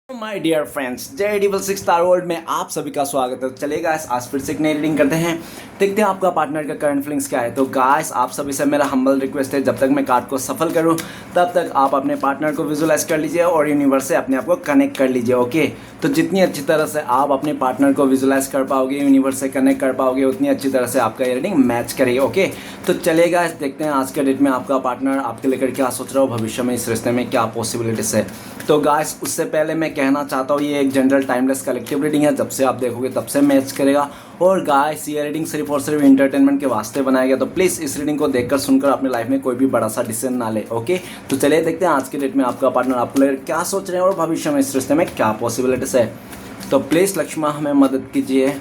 My dear friends, जय double six star world में आप सभी का स्वागत है। चलिए गाइस, आज फिर से एक नई रीडिंग करते हैं। देखते हैं आपका पार्टनर का करंट फीलिंग्स क्या है। तो गाइस, आप सभी से मेरा हम्बल रिक्वेस्ट है, जब तक मैं कार्ड को सफल करूं तब तक आप अपने पार्टनर को विजुअलाइज कर लीजिए और यूनिवर्स से अपने आप को कनेक्ट कर लीजिए। ओके, तो जितनी अच्छी तरह से आप अपने पार्टनर को विजुअलाइज कर पाओगे, यूनिवर्स से कनेक्ट कर पाओगे, उतनी अच्छी तरह से आपका ये रीडिंग मैच करेगी। ओके, तो चलिए गाइस, देखते हैं आज के डेट में आपका पार्टनर आपके लेकर क्या सोच रहा हो, भविष्य में इस रिश्ते में क्या पॉसिबिलिटीज है। तो गाइस, उससे पहले मैं कहना चाहता हूँ, ये एक जनरल टाइमलेस कलेक्टिव रीडिंग है। जब से आप देखोगे तब से मैच करेगा। और गाइस, ये रीडिंग सिर्फ और सिर्फ इंटरटेनमेंट के वास्ते बनाया गया। तो प्लीज़ इस रीडिंग को देखकर सुनकर अपने लाइफ में कोई भी बड़ा सा डिसीजन ना ले। ओके, तो चलिए देखते हैं आज के डेट में आपका पार्टनर आपको लेकर क्या सोच रहे हैं और भविष्य में इस रिश्ते में क्या पॉसिबिलिटीज है। तो प्लीज़ लक्ष्मा हमें मदद कीजिए।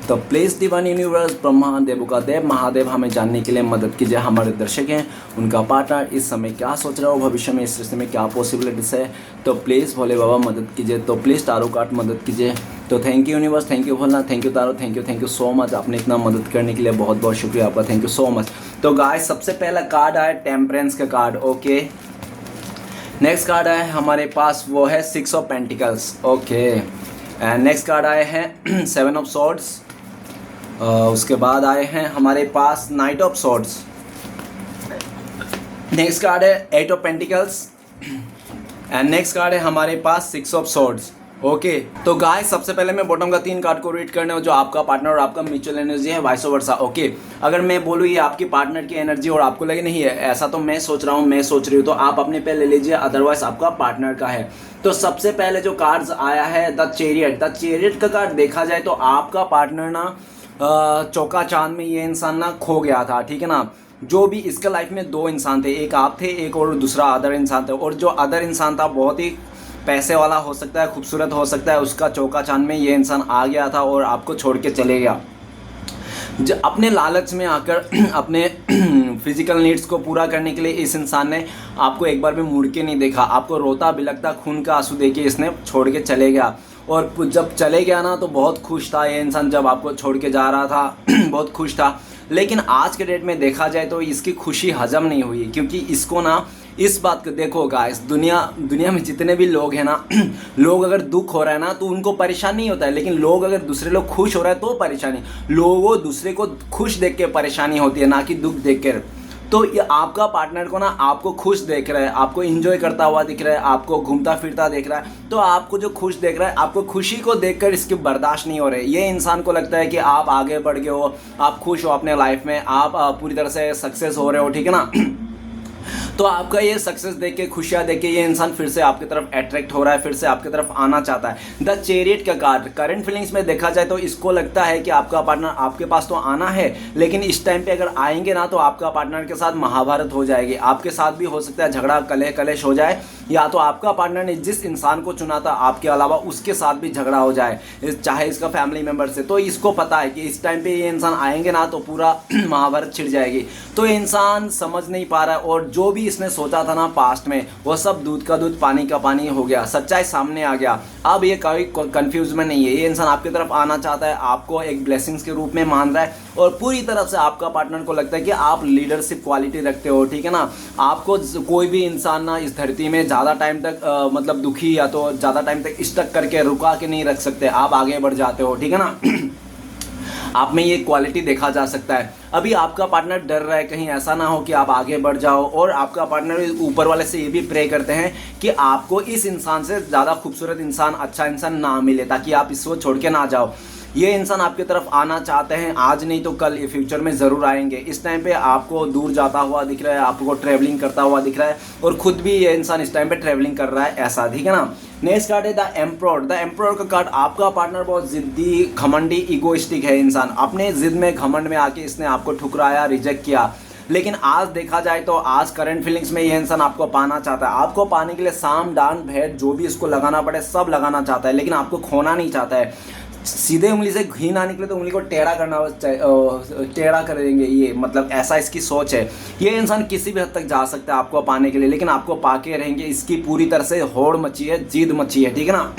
तो प्लीज़ डिवाइन यूनिवर्स, ब्रह्मा देवों का देव महादेव, हमें जानने के लिए मदद कीजिए। हमारे दर्शक हैं, उनका पार्टनर इस समय क्या सोच रहा हो, भविष्य में इस रिश्ते में क्या पॉसिबिलिटीज है। तो प्लीज़ भोले बाबा मदद कीजिए। तो प्लीज़ टारो कार्ड मदद कीजिए। तो thank you universe, thank you भोलना, thank you tarot, thank you so much. आपने इतना मदद करने के लिए बहुत बहुत शुक्रिया आपका, थैंक यू सो मच। तो गाइस, सबसे पहला कार्ड आया टेम्परेंस का कार्ड। ओके, नेक्स्ट कार्ड आया हमारे पास, वो है 6 of pentacles. Okay, and next card आए हैं 7 ऑफ सॉर्ड्स। उसके बाद आए हैं हमारे पास knight of swords. Next card है 8 of pentacles and next card है हमारे पास 6 ऑफ सॉर्ड्स। ओके, तो गाइस, सबसे पहले मैं बॉटम का 3 कार्ड को रीड करने हो, जो आपका पार्टनर और आपका म्यूचुअल एनर्जी है, वाइस वर्सा। ओके, अगर मैं बोलूँ ये आपकी पार्टनर की एनर्जी और आपको लगे नहीं है ऐसा, तो मैं सोच रहा हूँ, मैं सोच रही हूँ, तो आप अपने पे ले लीजिए, अदरवाइज आपका पार्टनर का है। तो सबसे पहले जो कार्ड्स आया है द चैरियट। द चैरियट का कार्ड देखा जाए तो आपका पार्टनर ना चौका चांद में ये इंसान ना खो गया था। ठीक है ना, जो भी इसके लाइफ में 2 इंसान थे, एक आप थे, एक और दूसरा अदर इंसान था। और जो अदर इंसान था बहुत ही पैसे वाला हो सकता है, खूबसूरत हो सकता है, उसका चौका चांद में ये इंसान आ गया था और आपको छोड़ के चले गया। अपने लालच में आकर अपने फिजिकल नीड्स को पूरा करने के लिए इस इंसान ने आपको एक बार भी मुड़ के नहीं देखा। आपको रोता बिलखता खून का आंसू देके इसने छोड़ के चले गया। और जब चले गया ना तो बहुत खुश था ये इंसान, जब आपको छोड़ के जा रहा था बहुत खुश था। लेकिन आज के डेट में देखा जाए तो इसकी खुशी हजम नहीं हुई, क्योंकि इसको ना इस बात को देखो गाइस, दुनिया में जितने भी लोग हैं ना लोग अगर दुख हो रहा है ना तो उनको परेशान नहीं होता है, लेकिन लोग अगर दूसरे लोग खुश हो रहा है तो परेशानी। लोगों दूसरे को खुश देख के परेशानी होती है, ना कि दुख देख कर। तो ये आपका पार्टनर को ना आपको खुश देख रहा है, आपको एंजॉय करता हुआ दिख रहा है, आपको घूमता फिरता देख रहा है। तो आपको जो खुश देख रहा है, आपको खुशी को देखकर इसकी बर्दाश्त नहीं हो रही। ये इंसान को लगता है कि आप आगे बढ़ गए हो, आप खुश हो अपने लाइफ में, आप पूरी तरह से सक्सेस हो रहे हो। ठीक है ना तो आपका ये सक्सेस देख के, खुशियाँ देख के ये इंसान फिर से आपकी तरफ अट्रैक्ट हो रहा है, फिर से आपकी तरफ आना चाहता है। द चैरियट का कार्ड करंट फीलिंग्स में देखा जाए तो इसको लगता है कि आपका पार्टनर आपके पास तो आना है, लेकिन इस टाइम पे अगर आएंगे ना तो आपका पार्टनर के साथ महाभारत हो जाएगी। आपके साथ भी हो सकता है झगड़ा कलेश हो जाए, या तो आपका पार्टनर ने जिस इंसान को चुना था आपके अलावा उसके साथ भी झगड़ा हो जाए, चाहे इसका फैमिली मेम्बर से। तो इसको पता है कि इस टाइम पे ये इंसान आएंगे ना तो पूरा महाभारत छिड़ जाएगी। तो ये इंसान समझ नहीं पा रहा है, और जो भी इसने सोचा था ना पास्ट में, वो सब दूध का दूध पानी का पानी हो गया। सच्चाई सामने आ गया। अब ये कोई कंफ्यूज में नहीं है। ये इंसान आपकी तरफ आना चाहता है, आपको एक ब्लेसिंग्स के रूप में मान रहा है, और पूरी तरह से आपका पार्टनर को लगता है कि आप लीडरशिप क्वालिटी रखते हो। ठीक है ना, आपको कोई भी इंसान ना इस धरती में ज़्यादा टाइम तक मतलब दुखी या तो ज़्यादा टाइम तक स्टक करके रुका के नहीं रख सकते। आप आगे बढ़ जाते हो। ठीक है ना आप में ये क्वालिटी देखा जा सकता है। अभी आपका पार्टनर डर रहा है कहीं ऐसा ना हो कि आप आगे बढ़ जाओ, और आपका पार्टनर ऊपर वाले से ये भी प्रे करते हैं कि आपको इस इंसान से ज़्यादा खूबसूरत इंसान, अच्छा इंसान ना मिले, ताकि आप इसको छोड़ के ना जाओ। ये इंसान आपकी तरफ आना चाहते हैं, आज नहीं तो कल, ये फ्यूचर में ज़रूर आएंगे। इस टाइम पे आपको दूर जाता हुआ दिख रहा है, आपको ट्रैवलिंग करता हुआ दिख रहा है, और खुद भी ये इंसान इस टाइम पे ट्रैवलिंग कर रहा है, ऐसा। ठीक है ना। नेक्स्ट कार्ड है द एम्परर। द एम्परर का कार्ड, आपका पार्टनर बहुत जिद्दी, घमंडी, इगोइस्टिक है इंसान। अपने जिद में, घमंड में आके इसने आपको ठुकराया, रिजेक्ट किया। लेकिन आज देखा जाए तो आज करंट फीलिंग्स में ये इंसान आपको पाना चाहता है। आपको पाने के लिए साम डांड भेद जो भी इसको लगाना पड़े सब लगाना चाहता है, लेकिन आपको खोना नहीं चाहता है। सीधे उंगली से घी ना निकले तो उंगली को टेढ़ा कर देंगे, ये मतलब ऐसा इसकी सोच है। ये इंसान किसी भी हद तक जा सकता है आपको पाने के लिए, लेकिन आपको पाके रहेंगे, इसकी पूरी तरह से होड़ मची है, जिद मची है। ठीक है ना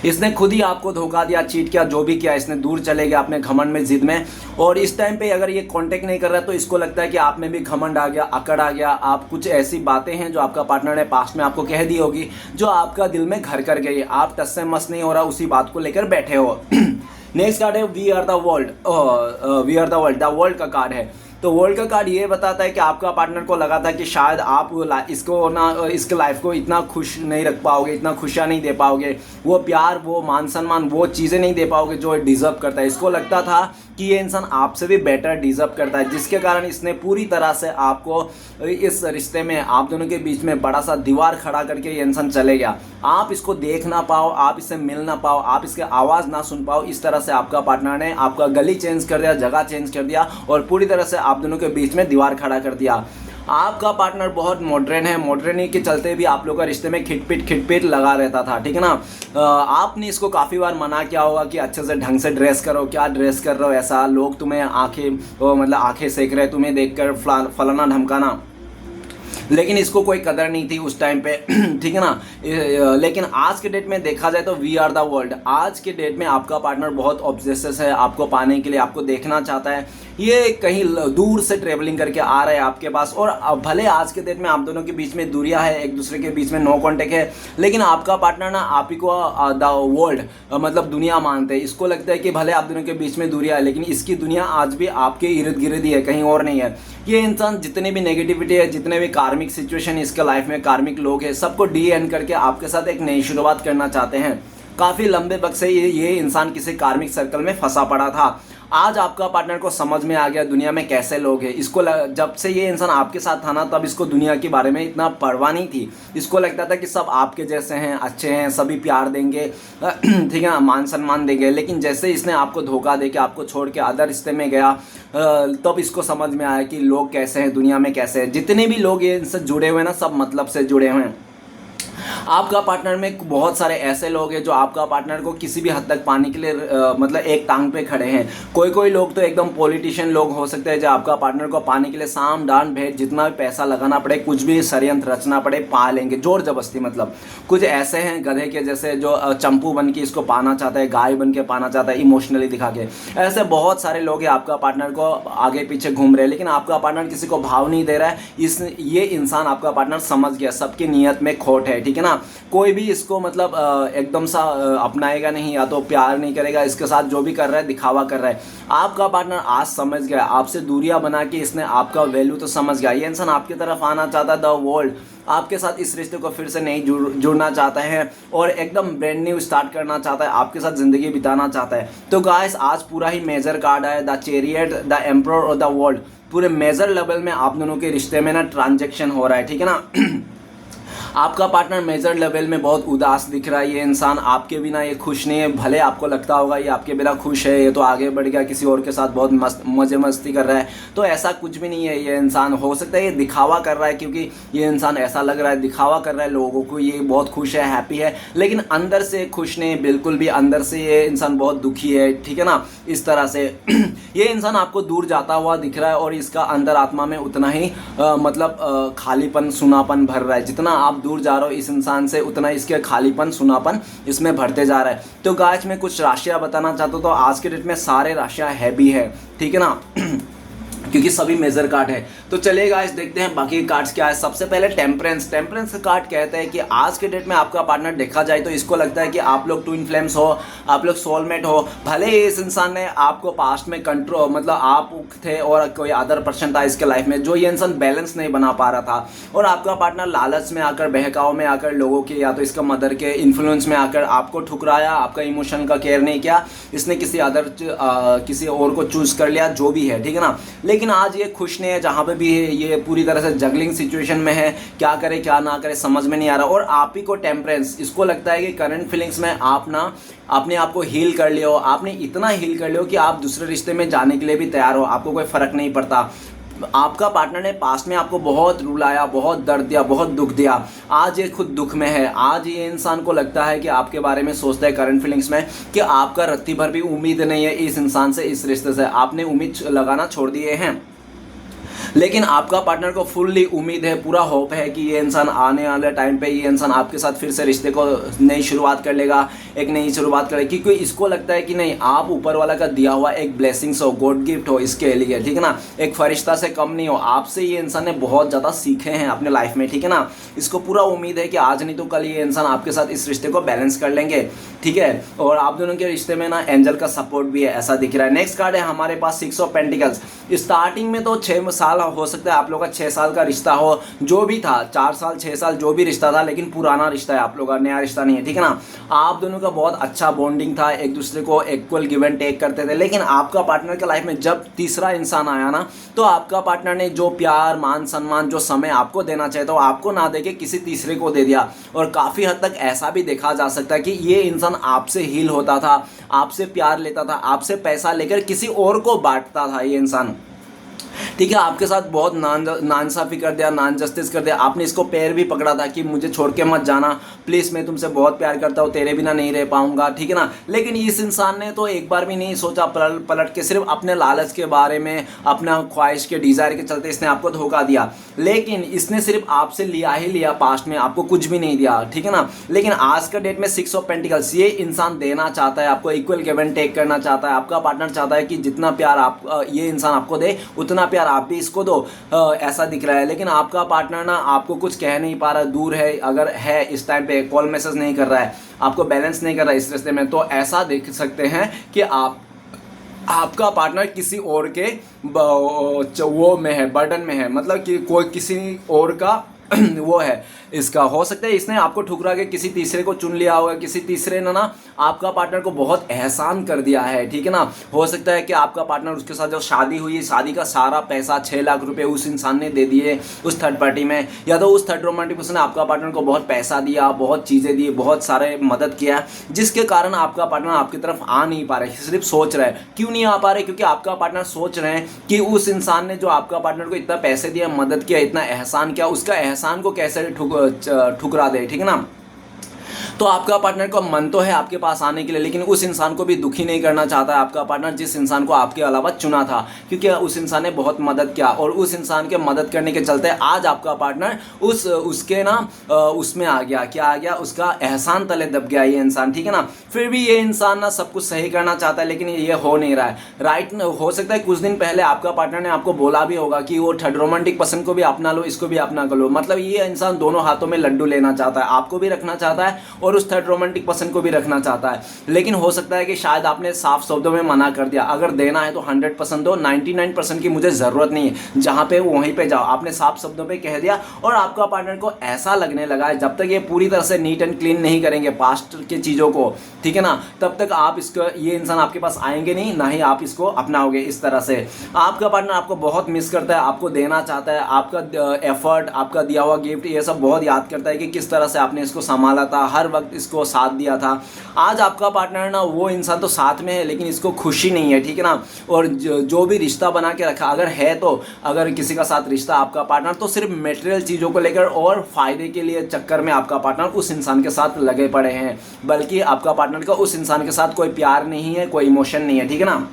इसने खुद ही आपको धोखा दिया, चीट किया, जो भी किया, इसने दूर चले गया अपने घमंड में, जिद में। और इस टाइम पे अगर ये कांटेक्ट नहीं कर रहा तो इसको लगता है कि आप में भी घमंड आ गया, अकड़ आ गया, आप कुछ ऐसी बातें हैं जो आपका पार्टनर ने पास्ट में आपको कह दी होगी जो आपका दिल में घर कर गई, आप टस से मस नहीं हो रहा, उसी बात को लेकर बैठे हो। नेक्स्ट कार्ड है we are the world. We are the world, the world का कार्ड है। तो वर्ल्ड का कार्ड ये बताता है कि आपका पार्टनर को लगा था कि शायद आप इसको ना, इसके लाइफ को इतना खुश नहीं रख पाओगे, इतना खुशियाँ नहीं दे पाओगे, वो प्यार, वो मान सम्मान, वो चीज़ें नहीं दे पाओगे जो डिज़र्व करता है। इसको लगता था कि ये इंसान आपसे भी बेटर डिज़र्व करता है, जिसके कारण इसने पूरी तरह से आपको इस रिश्ते में, आप दोनों के बीच में बड़ा सा दीवार खड़ा करके ये इंसान चले गया। आप इसको देख ना पाओ, आप इससे मिल ना पाओ, आप इसके आवाज़ ना सुन पाओ, इस तरह से आपका पार्टनर ने आपका गली चेंज कर दिया, जगह चेंज कर दिया और पूरी तरह से आप दोनों के बीच में दीवार खड़ा कर दिया। आपका पार्टनर बहुत मॉडर्न है, मॉडर्निटी के चलते भी आप लोगों का रिश्ते में खिटपिट लगा रहता था, ठीक है ना। आपने इसको काफ़ी बार मना किया होगा कि अच्छे से ढंग से ड्रेस करो, क्या ड्रेस कर रहे हो ऐसा, लोग तुम्हें आंखें सेक रहे, तुम्हें देखकर फलाना ढमकाना, लेकिन इसको कोई कदर नहीं थी उस टाइम पे, ठीक है ना। लेकिन आज के डेट में देखा जाए तो वी आर द वर्ल्ड, आज के डेट में आपका पार्टनर बहुत ऑब्सेसिव है, आपको पाने के लिए, आपको देखना चाहता है, ये कहीं दूर से ट्रेवलिंग करके आ रहा है आपके पास। और भले आज के डेट में आप दोनों के बीच में दूरियां है, एक दूसरे के बीच में नो कॉन्टेक्ट है, लेकिन आपका पार्टनर ना आप ही को द वर्ल्ड मतलब दुनिया मानते हैं। इसको लगता है कि भले आप दोनों के बीच में दूरियां है, लेकिन इसकी दुनिया आज भी आपके इर्द गिर्द ही है, कहीं और नहीं है। ये इंसान जितनी भी नेगेटिविटी है, जितने भी कार्मिक सिचुएशन इसके लाइफ में, कार्मिक लोग हैं, सबको डी एंड करके आपके साथ एक नई शुरुआत करना चाहते हैं। काफ़ी लंबे वक्त से ये इंसान किसी कार्मिक सर्कल में फंसा पड़ा था। आज आपका पार्टनर को समझ में आ गया दुनिया में कैसे लोग हैं। इसको जब से ये इंसान आपके साथ था ना, तब इसको दुनिया के बारे में इतना परवाह नहीं थी। इसको लगता था कि सब आपके जैसे हैं, अच्छे हैं, सभी प्यार देंगे, ठीक है ना, मान सम्मान देंगे। लेकिन जैसे इसने आपको धोखा दे के आपको छोड़ के अदर रिश्ते में गया, तब इसको समझ में आया कि लोग कैसे हैं, दुनिया में कैसे हैं। जितने भी लोग ये इनसे जुड़े हुए हैं ना, सब मतलब से जुड़े हुए हैं। आपका पार्टनर में बहुत सारे ऐसे लोग हैं जो आपका पार्टनर को किसी भी हद तक पाने के लिए मतलब एक टांग पे खड़े हैं। कोई लोग तो एकदम पॉलिटिशियन लोग हो सकते हैं जो आपका पार्टनर को पाने के लिए साम डांड भेंट जितना भी पैसा लगाना पड़े, कुछ भी षड्यंत्र रचना पड़े, पा लेंगे जोर जबरदस्ती। मतलब कुछ ऐसे हैं गधे के जैसे जो चंपू बन के इसको पाना चाहता है, गाय बन के पाना चाहता है, इमोशनली दिखा के। ऐसे बहुत सारे लोग हैं आपका पार्टनर को आगे पीछे घूम रहे हैं, लेकिन आपका पार्टनर किसी को भाव नहीं दे रहा है। ये इंसान आपका पार्टनर समझ गया सबकी नीयत में खोट है, ठीक है ना। कोई भी इसको मतलब एकदम सा अपनाएगा नहीं, या तो प्यार नहीं करेगा, इसके साथ जो भी कर रहा है दिखावा कर रहा है। आपका पार्टनर आज समझ गया, आपसे दूरियां बना के इसने आपका वैल्यू तो समझ गया। ये इंसान आपकी तरफ आना चाहता है, द वर्ल्ड आपके साथ इस रिश्ते को फिर से नहीं जुड़ना चाहता है और एकदम ब्रांड न्यू स्टार्ट करना चाहता है, आपके साथ ज़िंदगी बिताना चाहता है। तो गाइस आज पूरा ही मेजर कार्ड है, द चैरियट, द एम्परर और द वर्ल्ड। पूरे मेजर लेवल में आप दोनों के रिश्ते में ना ट्रांजैक्शन हो रहा है, ठीक है ना। आपका पार्टनर मेजर लेवल में बहुत उदास दिख रहा है। ये इंसान आपके बिना ये खुश नहीं है। भले आपको लगता होगा ये आपके बिना खुश है, ये तो आगे बढ़ गया, किसी और के साथ बहुत मजे मस्ती कर रहा है, तो ऐसा कुछ भी नहीं है। ये इंसान हो सकता है ये दिखावा कर रहा है, क्योंकि ये इंसान ऐसा लग रहा है दिखावा कर रहा है लोगों को, ये बहुत खुश है, हैप्पी है, लेकिन अंदर से खुश नहीं, बिल्कुल भी। अंदर से ये इंसान बहुत दुखी है, ठीक है ना। इस तरह से ये इंसान आपको दूर जाता हुआ दिख रहा है और इसका अंदर आत्मा में उतना ही मतलब खालीपन, सुनापन भर रहा है। जितना आप दूर जा रहे हो इस इंसान से, उतना इसके खालीपन, सुनापन इसमें भरते जा रहा है। तो गाइस मैं कुछ राशियां बताना चाहता हूँ। तो आज के डेट में सारे राशियां हैवी है, ठीक है ना, क्योंकि सभी मेजर कार्ड है। तो चलिए गाइस देखते हैं बाकी कार्ड्स क्या है। सबसे पहले टेम्परेंस। टेम्परेंस का कार्ड कहता है कि आज के डेट में आपका पार्टनर देखा जाए तो इसको लगता है कि आप लोग ट्विन फ्लेम्स हो, आप लोग सोलमेट हो। भले ही इस इंसान ने आपको पास्ट में कंट्रोल, मतलब आप थे और कोई अदर पर्सन था इसके लाइफ में, जो ये इंसान बैलेंस नहीं बना पा रहा था, और आपका पार्टनर लालच में आकर, बहकाव में आकर, लोगों के या तो इसका मदर के इन्फ्लुएंस में आकर आपको ठुकराया, आपका इमोशन का केयर नहीं किया, इसने किसी और को चूज कर लिया, जो भी है, ठीक है ना। लेकिन आज ये खुश नहीं है, जहाँ पे भी है ये पूरी तरह से जगलिंग सिचुएशन में है, क्या करे क्या ना करे समझ में नहीं आ रहा। और आप ही को टेम्परेंस, इसको लगता है कि करंट फीलिंग्स में आप ना अपने आप को हील कर लियो, आपने इतना हील कर लियो कि आप दूसरे रिश्ते में जाने के लिए भी तैयार हो, आपको कोई फर्क नहीं पड़ता। आपका पार्टनर ने पास्ट में आपको बहुत रुलाया, बहुत दर्द दिया, बहुत दुख दिया, आज ये खुद दुख में है। आज ये इंसान को लगता है कि आपके बारे में सोचता है करंट फीलिंग्स में कि आपका रत्ती भर भी उम्मीद नहीं है इस इंसान से, इस रिश्ते से, आपने उम्मीद लगाना छोड़ दिए हैं। लेकिन आपका पार्टनर को फुल्ली उम्मीद है, पूरा होप है कि ये इंसान आने वाले टाइम पे ये इंसान आपके साथ फिर से रिश्ते को नई शुरुआत कर लेगा, एक नई शुरुआत करेगा, क्योंकि इसको लगता है कि नहीं, आप ऊपर वाला का दिया हुआ एक ब्लेसिंग्स हो, गॉड गिफ्ट हो इसके लिए, ठीक है ना, एक फरिश्ता से कम नहीं हो। आपसे ये इंसान ने बहुत ज़्यादा सीखे हैं अपने लाइफ में, ठीक है ना। इसको पूरा उम्मीद है कि आज नहीं तो कल ये इंसान आपके साथ इस रिश्ते को बैलेंस कर लेंगे, ठीक है। और आप दोनों के रिश्ते में ना एंजल का सपोर्ट भी है, ऐसा दिख रहा है। नेक्स्ट कार्ड है हमारे पास 6 ऑफ पेंटिकल्स। स्टार्टिंग में तो 6 साल हो सकता है आप लोग का 6 साल का रिश्ता हो, जो भी था 4 साल 6 साल जो भी रिश्ता था, लेकिन पुराना रिश्ता है आप लोग का, नया रिश्ता नहीं है, ठीक है ना। आप दोनों का बहुत अच्छा बॉन्डिंग था, एक दूसरे को इक्वल गिव एंड टेक करते थे। लेकिन आपका पार्टनर के लाइफ में जब तीसरा इंसान आया ना, तो आपका पार्टनर ने जो प्यार मान सम्मान जो समय आपको देना चाहिए था वो आपको ना दे के किसी तीसरे को दे दिया। और काफ़ी हद तक ऐसा भी देखा जा सकता है कि ये इंसान आपसे हील होता था, आपसे प्यार लेता था, आपसे पैसा लेकर किसी और को बांटता था ये इंसान, ठीक है। आपके साथ बहुत नाइंसाफ़ी कर दिया, नॉन जस्टिस कर दिया। आपने इसको पैर भी पकड़ा था कि मुझे छोड़ के मत जाना प्लीज़, मैं तुमसे बहुत प्यार करता हूँ, तेरे बिना नहीं रह पाऊंगा, ठीक है ना। लेकिन इस इंसान ने तो एक बार भी नहीं सोचा पलट के, सिर्फ अपने लालच के बारे में, अपना ख्वाहिश के डिज़ायर के चलते इसने आपको धोखा दिया। लेकिन इसने सिर्फ आपसे लिया ही लिया, पास्ट में आपको कुछ भी नहीं दिया, ठीक है ना। लेकिन आज का डेट में 6 ऑफ पेंटिकल्स, ये इंसान देना चाहता है आपको, इक्वल गिव एंड टेक करना चाहता है। आपका पार्टनर चाहता है कि जितना प्यार आप ये इंसान आपको दे उतना प्यार आप भी इसको दो, ऐसा दिख रहा है। लेकिन आपका पार्टनर ना आपको कुछ कह नहीं पा रहा, दूर है, अगर है इस टाइम पे कॉल मैसेज नहीं कर रहा है, आपको बैलेंस नहीं कर रहा है इस रिश्ते में, तो ऐसा देख सकते हैं कि आपका पार्टनर किसी और के वो में है, बर्डन में है, मतलब कि कोई किसी और का वो है, इसका हो सकता है इसने आपको ठुकरा के किसी तीसरे को चुन लिया होगा, किसी तीसरे ने ना आपका पार्टनर को बहुत एहसान कर दिया है, ठीक है ना। हो सकता है कि आपका पार्टनर, उसके साथ जब शादी हुई, शादी का सारा पैसा 6 लाख रुपए उस इंसान ने दे दिए उस थर्ड पार्टी में, या तो उस थर्ड रोमांटिक पर्सन ने आपका पार्टनर को बहुत पैसा दिया, बहुत चीज़ें दी, बहुत सारे मदद किया, जिसके कारण आपका पार्टनर आपकी तरफ आ नहीं पा रहे, सिर्फ सोच रहे हैं। क्यों नहीं आ पा रहे? क्योंकि आपका पार्टनर सोच रहे हैं कि उस इंसान ने जो आपका पार्टनर को इतना पैसे दिया, मदद किया, इतना एहसान किया, उसका एहसान को कैसे ठुकरा दे, ठीक है ना। तो आपका पार्टनर का मन तो है आपके पास आने के लिए, लेकिन उस इंसान को भी दुखी नहीं करना चाहता है आपका पार्टनर, जिस इंसान को आपके अलावा चुना था, क्योंकि उस इंसान ने बहुत मदद किया। और उस इंसान के मदद करने के चलते आज आपका पार्टनर उसके ना उसमें आ गया, क्या आ गया, उसका एहसान तले दब गया ये इंसान, ठीक है ना। फिर भी ये इंसान ना सब कुछ सही करना चाहता है, लेकिन ये हो नहीं रहा है, राइट। हो सकता है कुछ दिन पहले आपका पार्टनर ने आपको बोला भी होगा कि वो थर्ड रोमांटिक पर्सन को भी अपना लो, इसको भी अपना कर लो। मतलब ये इंसान दोनों हाथों में लड्डू लेना चाहता है, आपको भी रखना चाहता है और उस थर्ड रोमांटिक पर्सन को भी रखना चाहता है। लेकिन हो सकता है कि शायद आपने साफ शब्दों में मना कर दिया, अगर देना है तो 100% दो, 99% की मुझे ज़रूरत नहीं है, जहाँ पे वहीं पे जाओ, आपने साफ शब्दों पे कह दिया। और आपका पार्टनर को ऐसा लगने लगा है जब तक ये पूरी तरह से नीट एंड क्लीन नहीं करेंगे पास्ट की चीज़ों को, ठीक है ना, तब तक आप इसको, ये इंसान आपके पास आएंगे नहीं, ना ही आप इसको अपनाओगे। इस तरह से आपका पार्टनर आपको बहुत मिस करता है, आपको देना चाहता है, आपका एफर्ट, आपका दिया हुआ गिफ्ट, ये सब बहुत याद करता है कि किस तरह से आपने इसको संभाला था, हर वक्त इसको साथ दिया था। आज आपका पार्टनर ना, वो इंसान तो साथ में है लेकिन इसको खुशी नहीं है, ठीक है ना। और जो भी रिश्ता बना के रखा, अगर है तो, अगर किसी का साथ रिश्ता आपका पार्टनर, तो सिर्फ मटेरियल चीज़ों को लेकर और फायदे के लिए चक्कर में आपका पार्टनर उस इंसान के साथ लगे पड़े हैं, बल्कि आपका पार्टनर का उस इंसान के साथ कोई प्यार नहीं है, कोई इमोशन नहीं है, ठीक है ना।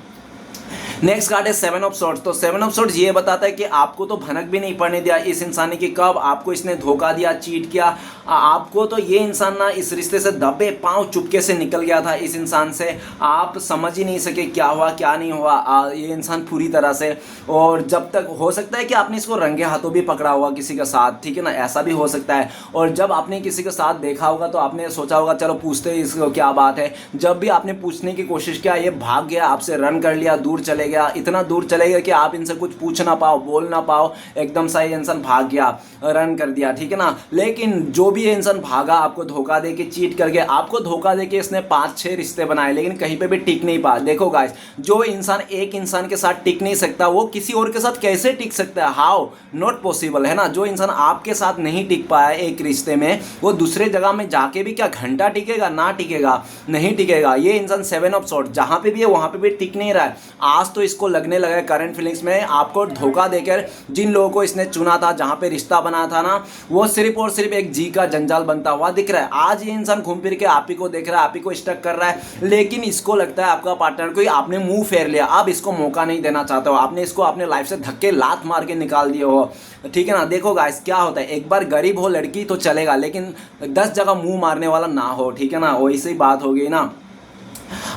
नेक्स्ट कार्ड है 7 ऑफ सॉर्ड्स। तो 7 ऑफ सॉर्ड्स ये बताता है कि आपको तो भनक भी नहीं पड़ने दिया इस इंसान ने कि कब आपको इसने धोखा दिया, चीट किया आपको। तो ये इंसान ना इस रिश्ते से दबे पांव चुपके से निकल गया था इस इंसान से, आप समझ ही नहीं सके क्या हुआ क्या नहीं हुआ ये इंसान पूरी तरह से। और जब तक, हो सकता है कि आपने इसको रंगे हाथों भी पकड़ा हुआ किसी के साथ, ठीक है ना, ऐसा भी हो सकता है। और जब आपने किसी के साथ देखा होगा तो आपने सोचा होगा चलो पूछते हैं इसको क्या बात है। जब भी आपने पूछने की कोशिश किया, ये भाग गया, आपसे रन कर लिया, दूर चले गया, इतना दूर चले गया कि आप इनसे कुछ पूछ ना पाओ, बोल ना पाओ, एकदम सा ये इंसान भाग गया, रन कर दिया, ठीक है ना। लेकिन जो भी ये इंसान भागा, आपको धोखा दे के, चीट करके, आपको धोखा दे के इसने 5-6 रिश्ते बनाए, लेकिन कहीं पे भी टिक नहीं पाया। देखो गाइस, जो इंसान एक इंसान के साथ टिक नहीं सकता, वो किसी और के साथ कैसे टिक सकता है? हाउ, नॉट पॉसिबल, है ना। जो इंसान आपके साथ नहीं टिक पाया एक रिश्ते में, वो दूसरे जगह में जाके भी क्या घंटा टिकेगा? ना टिकेगा, नहीं टिकेगा। ये इंसान 7 ऑफ सॉर्ड्स जहां पे भी है वहां पे भी टिक नहीं रहा है। आज तो इसको लगने लगा है करंट फीलिंग्स में आपको धोखा देकर जिन लोगों को इसने चुना था, जहां पे रिश्ता बना था ना, वो सिर्फ और सिर्फ एक जी का जंजाल बनता हुआ दिख रहा है। आज ये इंसान घूम फिर के आप ही को देख रहा है, आप ही को स्टक कर रहा है, लेकिन इसको लगता है आपका पार्टनर को आपने मुंह फेर लिया, आप इसको मौका नहीं देना चाहते हो, आपने इसको अपने लाइफ से धक्के लात मार के निकाल दिए हो। ठीक है ना। देखो गाइस क्या होता है, एक बार गरीब हो लड़की तो चलेगा, लेकिन 10 जगह मुंह मारने वाला ना हो। ठीक है ना, वैसी ही बात हो गई ना।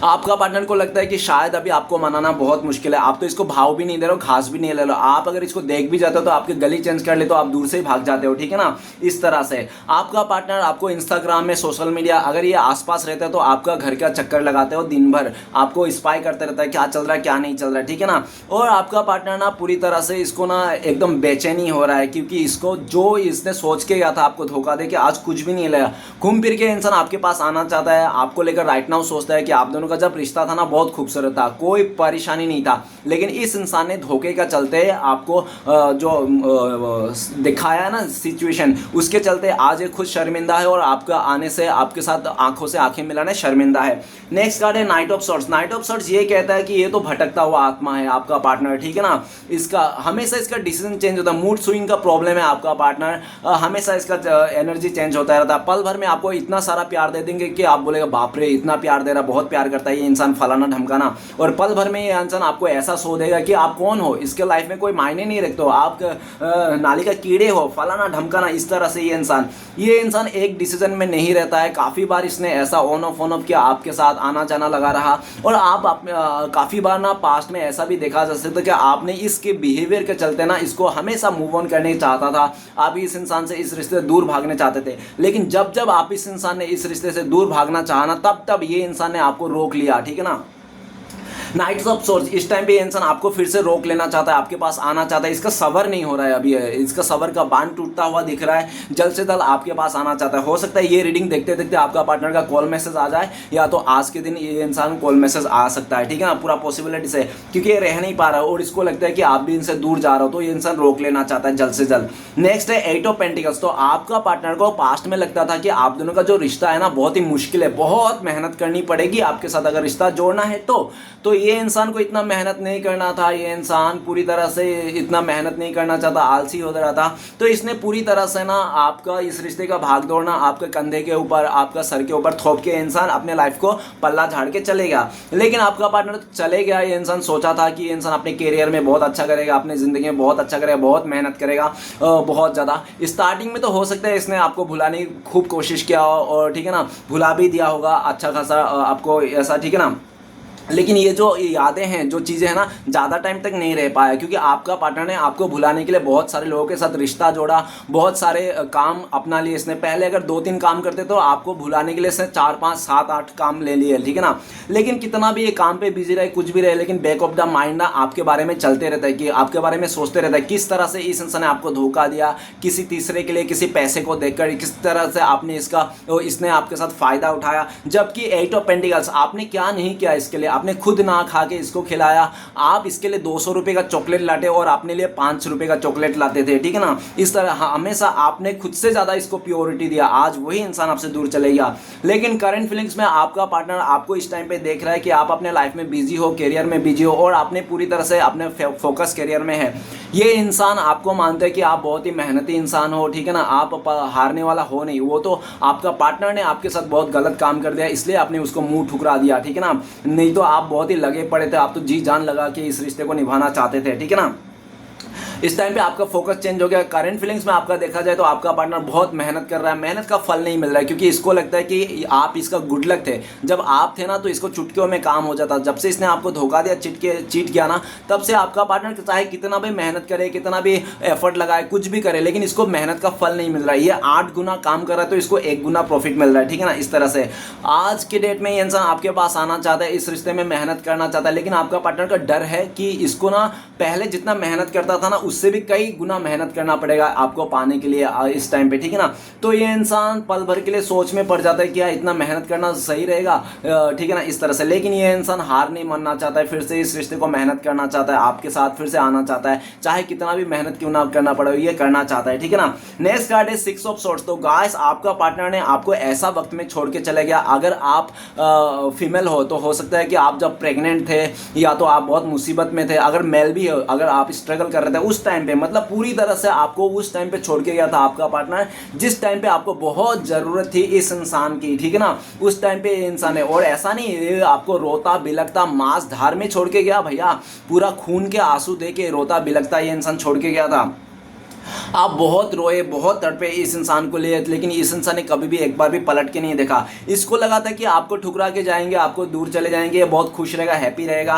आपका पार्टनर को लगता है कि शायद अभी आपको मनाना बहुत मुश्किल है, आप तो इसको भाव भी नहीं दे रहे हो, घास भी नहीं ले रहे हो, आप अगर इसको देख भी जाते हो तो आपकी गली चेंज कर ले तो आप दूर से ही भाग जाते हो। ठीक है ना। इस तरह से आपका पार्टनर आपको इंस्टाग्राम में, सोशल मीडिया अगर ये आसपास रहता है तो आपका घर का चक्कर लगाते हो, दिन भर आपको स्पाई करते रहता है क्या चल रहा है क्या नहीं चल रहा है। ठीक है ना। और आपका पार्टनर ना पूरी तरह से इसको ना एकदम बेचैनी हो रहा है, क्योंकि इसको जो इसने सोच के गया था आपको धोखा दे के आज कुछ भी नहीं लगा। घूम फिर के इंसान आपके पास आना चाहता है, आपको लेकर राइट नाउ सोचता है कि आप दोनों का जब रिश्ता था ना बहुत खूबसूरत था, कोई परेशानी नहीं था, लेकिन इस इंसान ने धोखे का चलते आपको जो दिखाया ना सिचुएशन, उसके चलते आज ये खुद शर्मिंदा है और आपका आने से आपके साथ आंखों से आंखें मिलाने शर्मिंदा है। नेक्स्ट कार्ड है knight of swords. Knight of swords ये कहता है कि ये तो भटकता हुआ आत्मा है आपका पार्टनर। ठीक है ना। इसका हमेशा इसका डिसीजन चेंज होता है, मूड स्विंग का प्रॉब्लम है आपका पार्टनर, हमेशा इसका एनर्जी चेंज होता रहता है। पल भर में आपको इतना सारा प्यार दे देंगे कि आप बोलेगा बाप रे इतना प्यार दे रहा, बहुत प्यार करता है ये इंसान, फलाना ढमकाना। और पल भर में ये इंसान आपको ऐसा सो देगा कि आप कौन हो, इसके लाइफ में कोई मायने नहीं रखते हो, आप नाली का कीड़े हो, फलाना ढमकाना। इस तरह से ये इंसान एक डिसीजन में नहीं रहता है। काफ़ी बार इसने ऐसा ऑन ऑफ किया, आपके साथ आना जाना लगा रहा। और आप काफ़ी बार ना पास्ट में ऐसा भी देखा जा सकता है कि आपने इसके बिहेवियर के चलते ना इसको हमेशा मूव ऑन करने चाहता था, आप इस इंसान से इस रिश्ते से दूर भागने चाहते थे, लेकिन जब जब आप इस इंसान ने इस रिश्ते से दूर भागना चाहा ना, तब तब ये इंसान ने आपको रोक लिया। ठीक है ना। नाइट्स ऑफ सोर्स, इस टाइम पे ये इंसान आपको फिर से रोक लेना चाहता है, आपके पास आना चाहता है, इसका सबर नहीं हो रहा है अभी, इसका सबर का बांध टूटता हुआ दिख रहा है, जल्द से जल्द आपके पास आना चाहता है। हो सकता है ये रीडिंग देखते देखते आपका पार्टनर का कॉल मैसेज आ जाए, या तो आज के दिन ये इंसान कॉल मैसेज आ सकता है। ठीक है ना। पूरा पॉसिबिलिटी से, क्योंकि ये रह नहीं पा रहा है और इसको लगता है कि आप भी इनसे दूर जा रहे हो, तो ये इंसान रोक लेना चाहता है जल्द से जल्द। नेक्स्ट है 8 ऑफ पेंटिकल्स। तो आपका पार्टनर को पास्ट में लगता था कि आप दोनों का जो रिश्ता है ना बहुत ही मुश्किल है, बहुत मेहनत करनी पड़ेगी आपके साथ अगर रिश्ता जोड़ना है तो ये इंसान को इतना मेहनत नहीं करना था, ये इंसान पूरी तरह से इतना मेहनत नहीं करना चाहता, आलसी हो रहा था। तो इसने पूरी तरह से ना आपका इस रिश्ते का भाग दौड़ना आपके कंधे के ऊपर, आपका सर के ऊपर थोप के इंसान अपने लाइफ को पल्ला झाड़ के चले गया। लेकिन आपका पार्टनर चले गया, ये इंसान सोचा था कि ये इंसान अपने करियर में बहुत अच्छा करेगा, अपनी ज़िंदगी में बहुत अच्छा करेगा, बहुत मेहनत करेगा, बहुत ज़्यादा। स्टार्टिंग में तो हो सकता है इसने आपको भुलाने की खूब कोशिश किया और ठीक है ना, भुला भी दिया होगा अच्छा खासा आपको ऐसा। ठीक है ना। लेकिन ये जो यादें हैं, जो चीज़ें हैं ना, ज़्यादा टाइम तक नहीं रह पाया, क्योंकि आपका पार्टनर ने आपको भुलाने के लिए बहुत सारे लोगों के साथ रिश्ता जोड़ा, बहुत सारे काम अपना लिए इसने। पहले अगर 2-3 काम करते तो आपको भुलाने के लिए इसने 4, 5, 7, 8 काम ले लिए। ठीक है ना। लेकिन कितना भी ये काम पे बिजी रहे, कुछ भी रहे, लेकिन बैक ऑफ द माइंड ना आपके बारे में चलते रहता है, कि आपके बारे में सोचते रहता है किस तरह से इस इंसान ने आपको धोखा दिया, किसी तीसरे के लिए, किसी पैसे को देखकर, किस तरह से इसने आपके साथ फ़ायदा उठाया। जबकि 8 ऑफ पेंटिकल्स, आपने क्या नहीं किया इसके लिए, आपने खुद ना खा के इसको खिलाया, आप इसके लिए 200 रुपये का चॉकलेट लाते और अपने लिए 5 रुपये का चॉकलेट लाते थे। ठीक है ना। इस तरह हमेशा आपने खुद से ज़्यादा इसको प्योरिटी दिया, आज वही इंसान आपसे दूर चले गया। लेकिन करंट फीलिंग्स में आपका पार्टनर आपको इस टाइम पे देख रहा है कि आप अपने लाइफ में बिजी हो, करियर में बिजी हो, और आपने पूरी तरह से अपने फोकस करियर में है। ये इंसान आपको मानता है कि आप बहुत ही मेहनती इंसान हो। ठीक है ना। आप हारने वाला हो नहीं, वो तो आपका पार्टनर ने आपके साथ बहुत गलत काम कर दिया, इसलिए आपने उसको मुंह ठुकरा दिया। ठीक है ना। नहीं तो आप बहुत ही लगे पड़े थे, आप तो जी जान लगा के इस रिश्ते को निभाना चाहते थे। ठीक है ना। इस टाइम पे आपका फोकस चेंज हो गया। करंट फीलिंग्स में आपका देखा जाए तो आपका पार्टनर बहुत मेहनत कर रहा है, मेहनत का फल नहीं मिल रहा है, क्योंकि इसको लगता है कि आप इसका गुड लक थे। जब आप थे ना तो इसको चुटकियों में काम हो जाता, जब से इसने आपको धोखा दिया, चीट किया ना, तब से आपका पार्टनर चाहे कितना भी मेहनत करे, कितना भी एफर्ट लगाए, कुछ भी करे, लेकिन इसको मेहनत का फल नहीं मिल रहा है। ये 8 गुना काम कर रहा है तो इसको 1 गुना प्रॉफिट मिल रहा है। ठीक है ना। इस तरह से आज के डेट में ये इंसान आपके पास आना चाहता है, इस रिश्ते में मेहनत करना चाहता है, लेकिन आपका पार्टनर का डर है कि इसको ना पहले जितना मेहनत करता था ना उससे भी कई गुना मेहनत करना पड़ेगा आपको पाने के लिए इस टाइम पे, ठीक है ना। तो ये इंसान पल भर के लिए सोच में पड़ जाता है कि यार इतना मेहनत करना सही रहेगा, ठीक है ना, इस तरह से। लेकिन ये इंसान हार नहीं मानना चाहता है, फिर से इस रिश्ते को मेहनत करना चाहता है, आपके साथ फिर से आना चाहता है, चाहे कितना भी मेहनत क्यों ना करना पड़े, ये करना चाहता है, ठीक है ना। नेक्स्ट कार्ड है 6 ऑफ सॉर्ड्स। तो गाइस आपका पार्टनर ने आपको ऐसा वक्त में छोड़ के चले गया। अगर आप फीमेल हो तो हो सकता है कि आप जब प्रेग्नेंट थे या तो आप बहुत मुसीबत में थे। अगर मेल भी हो, अगर आप स्ट्रगल कर रहे थे उस टाइम पे, मतलब पूरी तरह से आपको उस टाइम पे छोड़ के गया था आपका पार्टनर, जिस टाइम पे आपको बहुत जरूरत थी इस इंसान की, ठीक है ना, उस टाइम पे ये इंसान है। और ऐसा नहीं ये आपको रोता बिलखता मांस धार में छोड़ के गया भैया, पूरा खून के आंसू दे के रोता बिलखता ये इंसान छोड़ के गया था। आप बहुत रोए, बहुत तड़पे इस इंसान को लिए, लेकिन इस इंसान ने कभी भी एक बार भी पलट के नहीं देखा। इसको लगा था कि आपको ठुकरा के जाएंगे, आपको दूर चले जाएंगे, बहुत खुश रहेगा, हैप्पी रहेगा,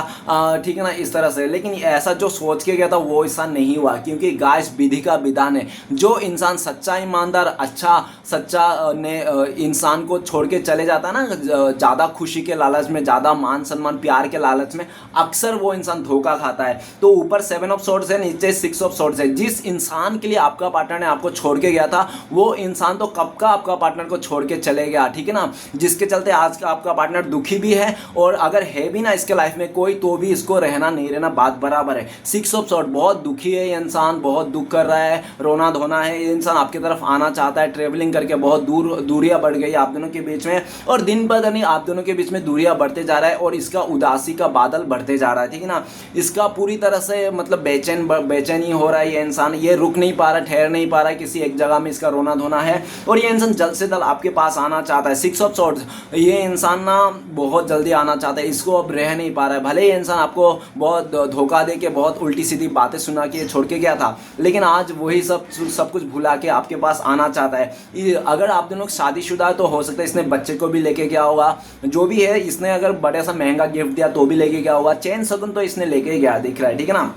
ठीक है ना, इस तरह से। लेकिन ऐसा जो सोच के गया था वो ऐसा नहीं हुआ, क्योंकि गाइस विधि का विधान है। जो इंसान सच्चा ईमानदार अच्छा सच्चा ने इंसान को छोड़ के चले जाता है ना, ज़्यादा खुशी के लालच में, ज़्यादा मान सम्मान प्यार के लालच में, अक्सर वो इंसान धोखा खाता है। तो ऊपर 7 ऑफ सॉर्ड्स है, नीचे 6 ऑफ सॉर्ड्स है। जिस इंसान के लिए आपका पार्टनर ने आपको छोड़ के गया था वो इंसान तो कब का आपका पार्टनर को छोड़ के चले गया, ठीक है ना, जिसके चलते आज का आपका पार्टनर दुखी भी है, और अगर है भी ना इसके लाइफ में कोई तो भी इसको रहना नहीं रहना बात बराबर है। 6 ऑफ सॉर्ड, बहुत दुखी है ये इंसान, बहुत दुख कर रहा है, रोना धोना है, ये इंसान आपकी तरफ आना चाहता है, ट्रेवलिंग करके बहुत दूरियां बढ़ गई आप दोनों के बीच में, और दिन ब दिन आप दोनों के बीच में दूरियां बढ़ते जा रहा है, और इसका उदासी का बादल बढ़ते जा रहा है, ठीक है ना। इसका पूरी तरह से मतलब बेचैनी हो रहा है ये इंसान, ये रुक नहीं पा रहा, ठहर नहीं पा रहा है किसी एक जगह में, इसका रोना धोना है, और ये इंसान जल्द से जल्द आपके पास आना चाहता है। 6 ऑफ सॉर्ड्स, ये इंसान ना बहुत जल्दी आना चाहता है, इसको अब रह नहीं पा रहा है। भले ये इंसान आपको बहुत धोखा दे के बहुत उल्टी सीधी बातें सुना के छोड़ के गया था, लेकिन आज वही सब कुछ भुला के आपके पास आना चाहता है। अगर आप दोनों शादीशुदा है तो हो सकता है इसने बच्चे को भी लेके गया होगा, जो भी है, इसने अगर बड़ा सा महंगा गिफ्ट दिया तो भी लेके गया होगा, चैन शगुन तो इसने लेके गया दिख रहा है, ठीक है ना।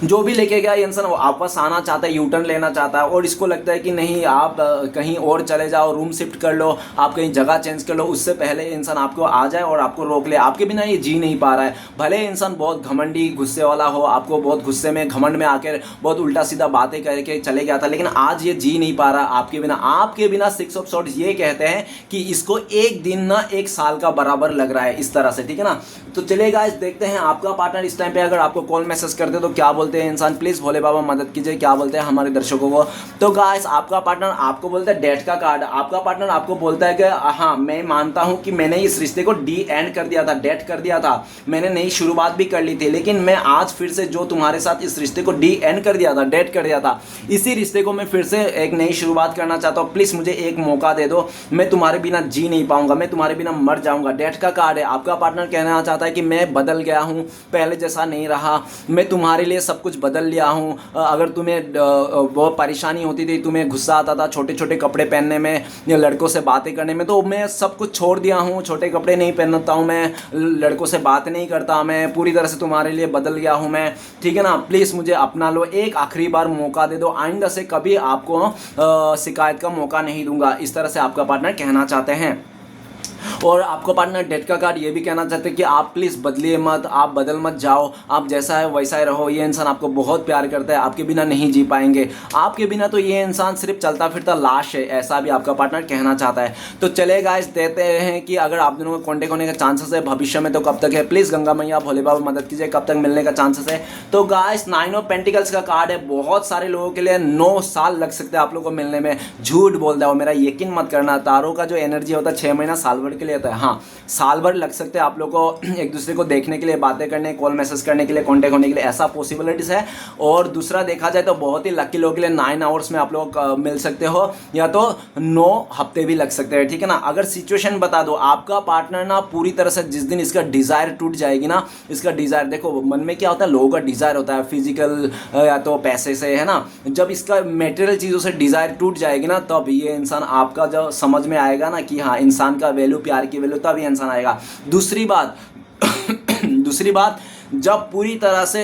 जो भी लेके गया ये इंसान वापस आना चाहता है, यूटर्न लेना चाहता है, और इसको लगता है कि नहीं आप कहीं और चले जाओ, रूम शिफ्ट कर लो, आप कहीं जगह चेंज कर लो, उससे पहले इंसान आपको आ जाए और आपको रोक ले। आपके बिना ये जी नहीं पा रहा है। भले इंसान बहुत घमंडी गुस्से वाला हो, आपको बहुत गुस्से में घमंड में आकर बहुत उल्टा सीधा बातें करके चले गया था, लेकिन आज ये जी नहीं पा रहा आपके बिना। आपके बिना 6 ऑफ सॉर्ड्स ये कहते हैं कि इसको एक दिन ना एक साल का बराबर लग रहा है, इस तरह से, ठीक है ना। तो चलिए गाइस देखते हैं आपका पार्टनर इस टाइम पे अगर आपको कॉल मैसेज करते तो क्या बोलते हैं इंसान। प्लीज भोले बाबा मदद कीजिए, क्या बोलते हैं हमारे दर्शकों को। तो गाइस आपका पार्टनर आपको बोलता है डेट का कार्ड, आपका पार्टनर आपको बोलता है कि हाँ मैं मानता हूं कि मैंने इस रिश्ते को डी एंड कर दिया था, डेट कर दिया था, मैंने नई शुरुआत भी कर ली थी, लेकिन मैं आज फिर से जो तुम्हारे साथ इस रिश्ते को डी एंड कर दिया था, डेट कर दिया था, इसी रिश्ते को मैं फिर से एक नई शुरुआत करना चाहता हूँ। प्लीज मुझे एक मौका दे दो, मैं तुम्हारे बिना जी नहीं पाऊंगा, मैं तुम्हारे बिना मर जाऊंगा। डेट का कार्ड है। आपका पार्टनर कहना चाहता है कि मैं बदल गया हूँ, पहले जैसा नहीं रहा, मैं तुम्हारे लिए सब कुछ बदल लिया हूँ। अगर तुम्हें बहुत परेशानी होती थी, तुम्हें गुस्सा आता था छोटे छोटे कपड़े पहनने में या लड़कों से बातें करने में, तो मैं सब कुछ छोड़ दिया हूँ, छोटे कपड़े नहीं पहनता हूँ, मैं लड़कों से बात नहीं करता, मैं पूरी तरह से तुम्हारे लिए बदल गया हूँ मैं, ठीक है ना। प्लीज़ मुझे अपना लो, एक आखिरी बार मौका दे दो, आइंदा से कभी आपको शिकायत का मौका नहीं दूंगा, इस तरह से आपका पार्टनर कहना चाहते हैं। और आपको पार्टनर डेट का कार्ड ये भी कहना चाहते हैं कि आप प्लीज़ बदलिए मत, आप बदल मत जाओ, आप जैसा है वैसा ही रहो। ये इंसान आपको बहुत प्यार करता है, आपके बिना नहीं जी पाएंगे, आपके बिना तो ये इंसान सिर्फ चलता फिरता लाश है, ऐसा भी आपका पार्टनर कहना चाहता है। तो चले गाइस देते हैं कि अगर आप दोनों को कॉन्टेक्ट होने का चांसेस है भविष्य में तो कब तक है। प्लीज़ गंगा मैया भोले बाबा मदद कीजिए, कब तक मिलने का चांसेस है। तो गाइस 9 ऑफ पेंटिकल्स का कार्ड है। बहुत सारे लोगों के लिए 9 साल लग सकते हैं आप लोगों को मिलने में। झूठ बोलता है वो, मेरा यकीन मत करना। तारों का जो एनर्जी होता है 6 महीना साल भर के लिए होता है। हाँ, साल भर लग सकते हैं आप लोग को एक दूसरे को देखने के लिए, बातें करने, कॉल मैसेज करने के लिए, कांटेक्ट होने के लिए, ऐसा पॉसिबिलिटीज है। और दूसरा देखा जाए तो बहुत ही लकी लोगों के लिए 9 आवर्स में आप लोग मिल सकते हो, या तो 9 हफ्ते भी लग सकते हैं, ठीक है ना। अगर सिचुएशन बता दो, आपका पार्टनर ना पूरी तरह से जिस दिन इसका डिजायर टूट जाएगी ना, इसका डिजायर देखो मन में क्या होता है, लोगों का डिजायर होता है फिजिकल या तो पैसे से, है ना। जब इसका मेटेरियल चीज़ों से डिजायर टूट जाएगी ना, तब ये इंसान आपका जब समझ में आएगा ना कि हाँ इंसान का वैल्यू, प्यार की वैल्यू, तब ये इंसान आएगा। दूसरी बात जब पूरी तरह से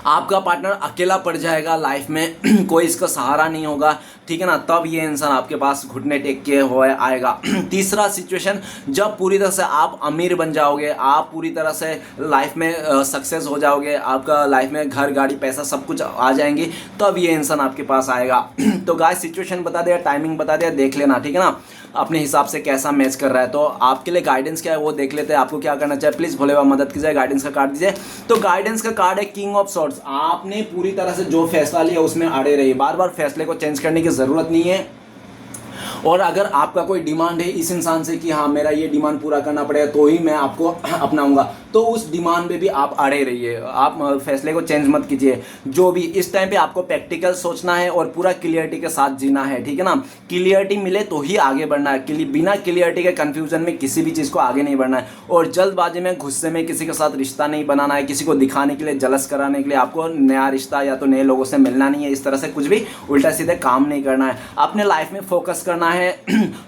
आपका पार्टनर अकेला पड़ जाएगा लाइफ में, कोई इसका सहारा नहीं होगा, ठीक है ना, तब ये इंसान आपके पास घुटने टेक के हुए आएगा। तीसरा सिचुएशन, जब पूरी तरह से आप अमीर बन जाओगे, आप पूरी तरह से लाइफ में सक्सेस हो जाओगे, आपका लाइफ में घर गाड़ी पैसा सब कुछ आ जाएंगी, तब ये इंसान आपके पास आएगा। तो गाइस सिचुएशन बता दिया, टाइमिंग बता दिया, देख लेना, ठीक है ना, अपने हिसाब से कैसा मैच कर रहा है। तो आपके लिए गाइडेंस क्या है वो देख लेते हैं, आपको क्या करना चाहिए। प्लीज़ भोले बाबा मदद कीजिए, गाइडेंस का कार्ड दीजिए। तो गाइडेंस का कार्ड है किंग ऑफ सॉर्ड्स। आपने पूरी तरह से जो फैसला लिया उसमें अड़े रहिए, बार बार फैसले को चेंज करने की ज़रूरत नहीं है। और अगर आपका कोई डिमांड है इस इंसान से कि हाँ मेरा ये डिमांड पूरा करना पड़ेगा तो ही मैं आपको अपनाऊंगा, तो उस डिमांड पे भी आप अड़े रहिए, आप फैसले को चेंज मत कीजिए। जो भी इस टाइम पे आपको प्रैक्टिकल सोचना है और पूरा क्लियरिटी के साथ जीना है, ठीक है ना। क्लियरिटी मिले तो ही आगे बढ़ना है, बिना क्लियरिटी के कंफ्यूजन में किसी भी चीज़ को आगे नहीं बढ़ना है। और जल्दबाजी में गुस्से में किसी के साथ रिश्ता नहीं बनाना है, किसी को दिखाने के लिए, जलस कराने के लिए आपको नया रिश्ता या तो नए लोगों से मिलना नहीं है, इस तरह से कुछ भी उल्टा सीधे काम नहीं करना है। अपने लाइफ में फोकस करना है,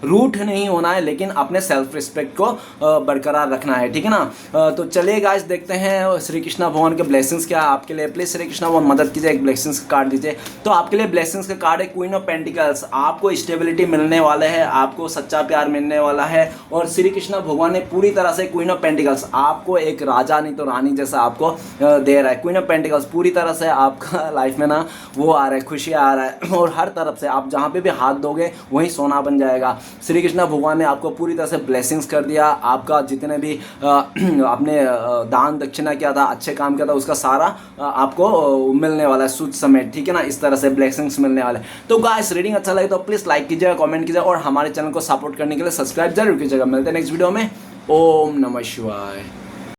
रूठ नहीं होना है, लेकिन अपने सेल्फ रिस्पेक्ट को बरकरार रखना है, ठीक है ना। तो चलिए गाइस देखते हैं श्री कृष्णा भगवान के ब्लेसिंग्स क्या है आपके लिए। प्लीज श्री कृष्णा भगवान मदद कीजिए, एक ब्लेसिंग्स का कार्ड दीजिए। तो आपके लिए ब्लेसिंग्स का कार्ड है क्वीन ऑफ पेंटिकल्स। आपको स्टेबिलिटी मिलने वाले है, आपको सच्चा प्यार मिलने वाला है, और श्री कृष्णा भगवान ने पूरी तरह से क्वीन ऑफ पेंटिकल्स आपको एक राजा नहीं तो रानी जैसा आपको दे रहा है। क्वीन ऑफ पेंटिकल्स पूरी तरह से आपका लाइफ में ना वो आ रहा है, खुशियाँ आ रहा है, और हर तरफ से आप जहाँ पे भी हाथ दोगे वहीं सोना बन जाएगा। श्री कृष्णा भगवान ने आपको पूरी तरह से ब्लेसिंग्स कर दिया। आपका जितने भी आपने दान दक्षिणा किया था, अच्छे काम किया था, उसका सारा आपको मिलने वाला है सूद समेत, ठीक है ना। इस तरह से ब्लेसिंग्स मिलने वाले। तो गाइस रीडिंग अच्छा लगे तो प्लीज़ लाइक कीजिएगा, कमेंट कीजिएगा, और हमारे चैनल को सपोर्ट करने के लिए सब्सक्राइब जरूर कीजिएगा। मिलते हैं नेक्स्ट वीडियो में। ओम नमः शिवाय।